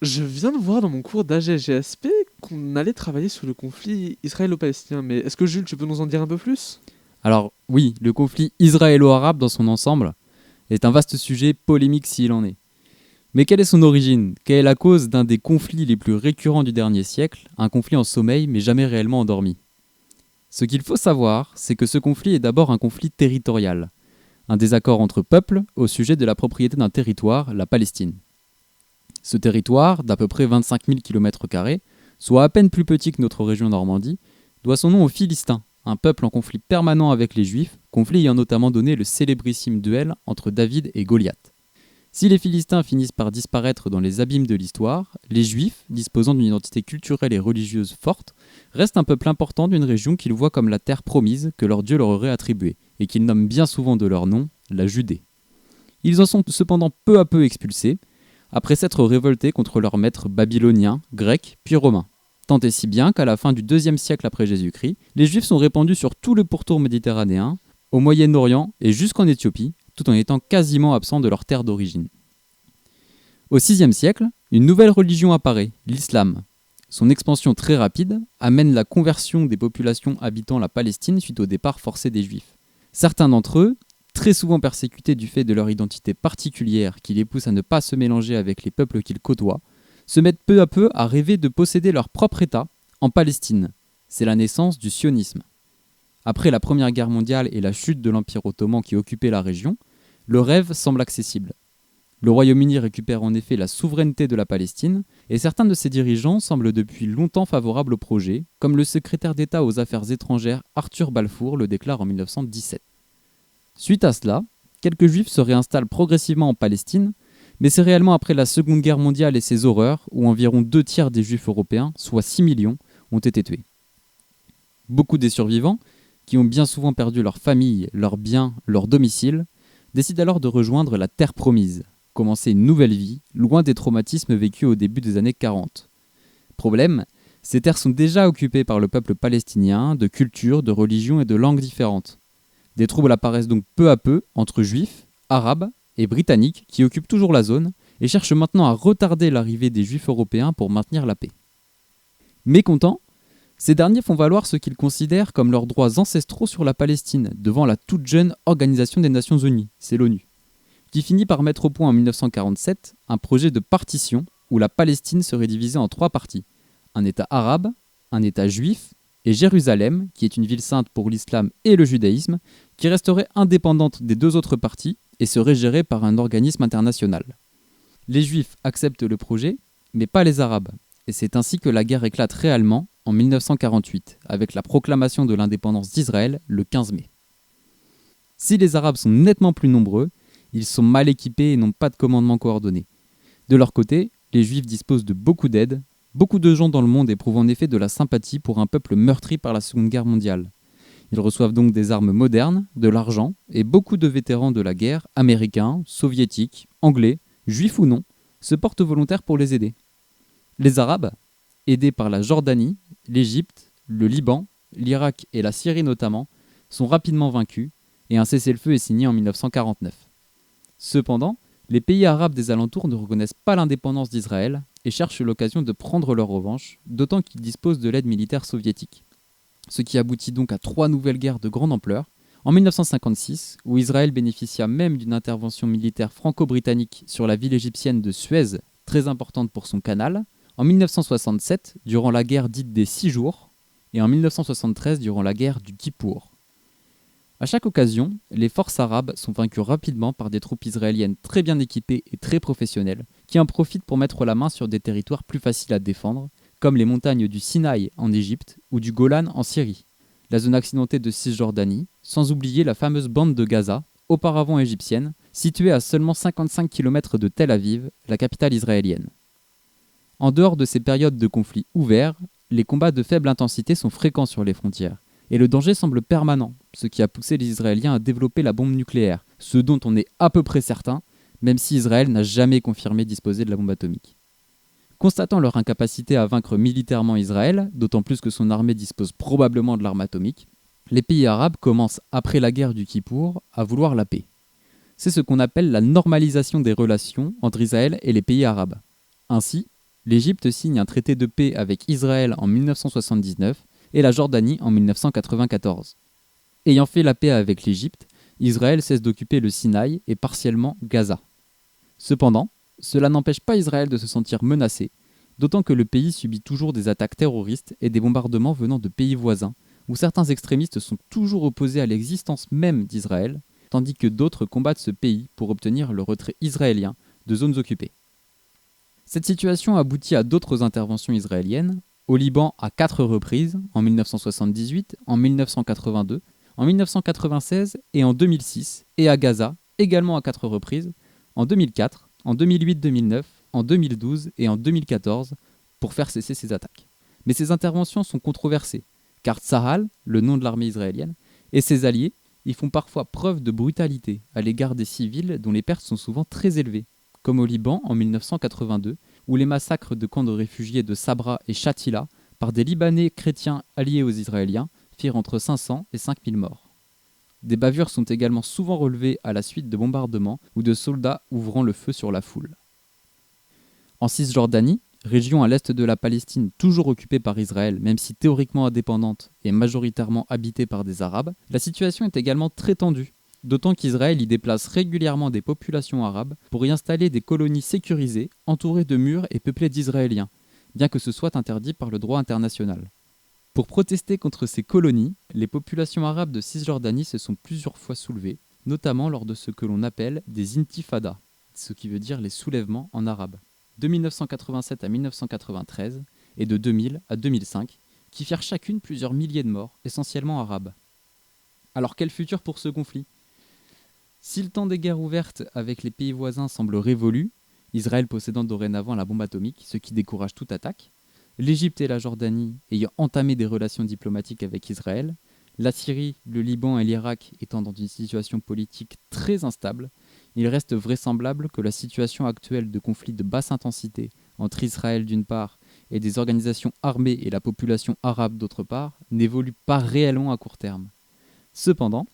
Je viens de voir dans mon cours d'AGGSP qu'on allait travailler sur le conflit israélo-palestinien, mais est-ce que Jules, tu peux nous en dire un peu plus? Alors oui, le conflit israélo-arabe dans son ensemble est un vaste sujet polémique s'il en est. Mais quelle est son origine? Quelle est la cause d'un des conflits les plus récurrents du dernier siècle, un conflit en sommeil mais jamais réellement endormi? Ce qu'il faut savoir, c'est que ce conflit est d'abord un conflit territorial, un désaccord entre peuples au sujet de la propriété d'un territoire, la Palestine. Ce territoire, d'à peu près 25 000 km², soit à peine plus petit que notre région Normandie, doit son nom aux Philistins, un peuple en conflit permanent avec les Juifs, conflit ayant notamment donné le célébrissime duel entre David et Goliath. Si les Philistins finissent par disparaître dans les abîmes de l'histoire, les Juifs, disposant d'une identité culturelle et religieuse forte, restent un peuple important d'une région qu'ils voient comme la terre promise que leur Dieu leur aurait attribuée, et qu'ils nomment bien souvent de leur nom la Judée. Ils en sont cependant peu à peu expulsés, après s'être révoltés contre leurs maîtres babyloniens, grecs, puis romains. Tant et si bien qu'à la fin du IIe siècle après Jésus-Christ, les Juifs sont répandus sur tout le pourtour méditerranéen, au Moyen-Orient et jusqu'en Éthiopie, tout en étant quasiment absents de leur terre d'origine. Au VIe siècle, une nouvelle religion apparaît, l'islam. Son expansion très rapide amène la conversion des populations habitant la Palestine suite au départ forcé des Juifs. Certains d'entre eux, très souvent persécutés du fait de leur identité particulière qui les pousse à ne pas se mélanger avec les peuples qu'ils côtoient, se mettent peu à peu à rêver de posséder leur propre État en Palestine. C'est la naissance du sionisme. Après la Première Guerre mondiale et la chute de l'Empire ottoman qui occupait la région, le rêve semble accessible. Le Royaume-Uni récupère en effet la souveraineté de la Palestine, et certains de ses dirigeants semblent depuis longtemps favorables au projet, comme le secrétaire d'État aux Affaires étrangères Arthur Balfour le déclare en 1917. Suite à cela, quelques juifs se réinstallent progressivement en Palestine, mais c'est réellement après la Seconde Guerre mondiale et ses horreurs où environ 2 tiers des juifs européens, soit 6 millions, ont été tués. Beaucoup des survivants, qui ont bien souvent perdu leur famille, leurs biens, leur domicile, décident alors de rejoindre la terre promise, commencer une nouvelle vie, loin des traumatismes vécus au début des années 40. Problème, ces terres sont déjà occupées par le peuple palestinien, de cultures, de religions et de langues différentes. Des troubles apparaissent donc peu à peu entre juifs, arabes et britanniques qui occupent toujours la zone et cherchent maintenant à retarder l'arrivée des juifs européens pour maintenir la paix. Mécontents, ces derniers font valoir ce qu'ils considèrent comme leurs droits ancestraux sur la Palestine devant la toute jeune Organisation des Nations Unies, c'est l'ONU, qui finit par mettre au point en 1947 un projet de partition où la Palestine serait divisée en 3 parties, un État arabe, un État juif et Jérusalem, qui est une ville sainte pour l'islam et le judaïsme, qui resterait indépendante des 2 autres parties et serait gérée par un organisme international. Les juifs acceptent le projet, mais pas les arabes, et c'est ainsi que la guerre éclate réellement en 1948, avec la proclamation de l'indépendance d'Israël le 15 mai. Si les Arabes sont nettement plus nombreux, ils sont mal équipés et n'ont pas de commandement coordonné. De leur côté, les Juifs disposent de beaucoup d'aide. Beaucoup de gens dans le monde éprouvent en effet de la sympathie pour un peuple meurtri par la Seconde Guerre mondiale. Ils reçoivent donc des armes modernes, de l'argent, et beaucoup de vétérans de la guerre, américains, soviétiques, anglais, juifs ou non, se portent volontaires pour les aider. Les Arabes, aidés par la Jordanie, l'Égypte, le Liban, l'Irak et la Syrie notamment, sont rapidement vaincus, et un cessez-le-feu est signé en 1949. Cependant, les pays arabes des alentours ne reconnaissent pas l'indépendance d'Israël et cherchent l'occasion de prendre leur revanche, d'autant qu'ils disposent de l'aide militaire soviétique. Ce qui aboutit donc à 3 nouvelles guerres de grande ampleur. En 1956, où Israël bénéficia même d'une intervention militaire franco-britannique sur la ville égyptienne de Suez, très importante pour son canal. En 1967, durant la guerre dite des 6 jours, et en 1973, durant la guerre du Kippour. À chaque occasion, les forces arabes sont vaincues rapidement par des troupes israéliennes très bien équipées et très professionnelles, qui en profitent pour mettre la main sur des territoires plus faciles à défendre, comme les montagnes du Sinaï en Égypte ou du Golan en Syrie, la zone accidentée de Cisjordanie, sans oublier la fameuse bande de Gaza, auparavant égyptienne, située à seulement 55 km de Tel Aviv, la capitale israélienne. En dehors de ces périodes de conflits ouverts, les combats de faible intensité sont fréquents sur les frontières, et le danger semble permanent, ce qui a poussé les Israéliens à développer la bombe nucléaire, ce dont on est à peu près certain, même si Israël n'a jamais confirmé disposer de la bombe atomique. Constatant leur incapacité à vaincre militairement Israël, d'autant plus que son armée dispose probablement de l'arme atomique, les pays arabes commencent, après la guerre du Kippour, à vouloir la paix. C'est ce qu'on appelle la normalisation des relations entre Israël et les pays arabes. Ainsi, L'Égypte signe un traité de paix avec Israël en 1979 et la Jordanie en 1994. Ayant fait la paix avec l'Égypte, Israël cesse d'occuper le Sinaï et partiellement Gaza. Cependant, cela n'empêche pas Israël de se sentir menacé, d'autant que le pays subit toujours des attaques terroristes et des bombardements venant de pays voisins, où certains extrémistes sont toujours opposés à l'existence même d'Israël, tandis que d'autres combattent ce pays pour obtenir le retrait israélien de zones occupées. Cette situation aboutit à d'autres interventions israéliennes, au Liban à 4 reprises, en 1978, en 1982, en 1996 et en 2006, et à Gaza, également à 4 reprises, en 2004, en 2008-2009, en 2012 et en 2014, pour faire cesser ces attaques. Mais ces interventions sont controversées, car Tsahal, le nom de l'armée israélienne, et ses alliés y font parfois preuve de brutalité à l'égard des civils dont les pertes sont souvent très élevées, comme au Liban en 1982, où les massacres de camps de réfugiés de Sabra et Shatila par des Libanais chrétiens alliés aux Israéliens firent entre 500 et 5000 morts. Des bavures sont également souvent relevées à la suite de bombardements ou de soldats ouvrant le feu sur la foule. En Cisjordanie, région à l'est de la Palestine toujours occupée par Israël, même si théoriquement indépendante et majoritairement habitée par des Arabes, la situation est également très tendue, d'autant qu'Israël y déplace régulièrement des populations arabes pour y installer des colonies sécurisées, entourées de murs et peuplées d'Israéliens, bien que ce soit interdit par le droit international. Pour protester contre ces colonies, les populations arabes de Cisjordanie se sont plusieurs fois soulevées, notamment lors de ce que l'on appelle des intifadas, ce qui veut dire les soulèvements en arabe, de 1987 à 1993 et de 2000 à 2005, qui firent chacune plusieurs milliers de morts, essentiellement arabes. Alors quel futur pour ce conflit ? Si le temps des guerres ouvertes avec les pays voisins semble révolu, Israël possédant dorénavant la bombe atomique, ce qui décourage toute attaque, l'Égypte et la Jordanie ayant entamé des relations diplomatiques avec Israël, la Syrie, le Liban et l'Irak étant dans une situation politique très instable, il reste vraisemblable que la situation actuelle de conflit de basse intensité entre Israël d'une part et des organisations armées et la population arabe d'autre part n'évolue pas réellement à court terme. Cependant,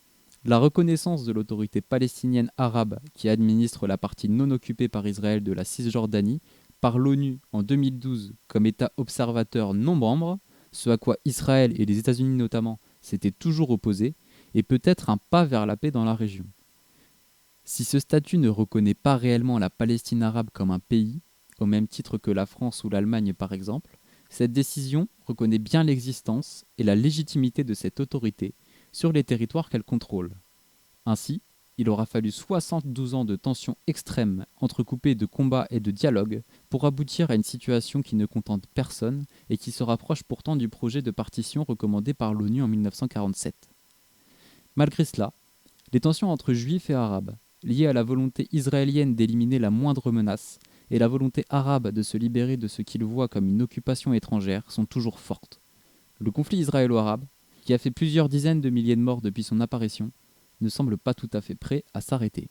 la reconnaissance de l'autorité palestinienne arabe qui administre la partie non occupée par Israël de la Cisjordanie par l'ONU en 2012 comme État observateur non membre, ce à quoi Israël et les États-Unis notamment s'étaient toujours opposés, est peut-être un pas vers la paix dans la région. Si ce statut ne reconnaît pas réellement la Palestine arabe comme un pays, au même titre que la France ou l'Allemagne par exemple, cette décision reconnaît bien l'existence et la légitimité de cette autorité sur les territoires qu'elle contrôle. Ainsi, il aura fallu 72 ans de tensions extrêmes entrecoupées de combats et de dialogues pour aboutir à une situation qui ne contente personne et qui se rapproche pourtant du projet de partition recommandé par l'ONU en 1947. Malgré cela, les tensions entre juifs et arabes, liées à la volonté israélienne d'éliminer la moindre menace et la volonté arabe de se libérer de ce qu'ils voient comme une occupation étrangère, sont toujours fortes. Le conflit israélo-arabe, qui a fait plusieurs dizaines de milliers de morts depuis son apparition, ne semble pas tout à fait prêt à s'arrêter.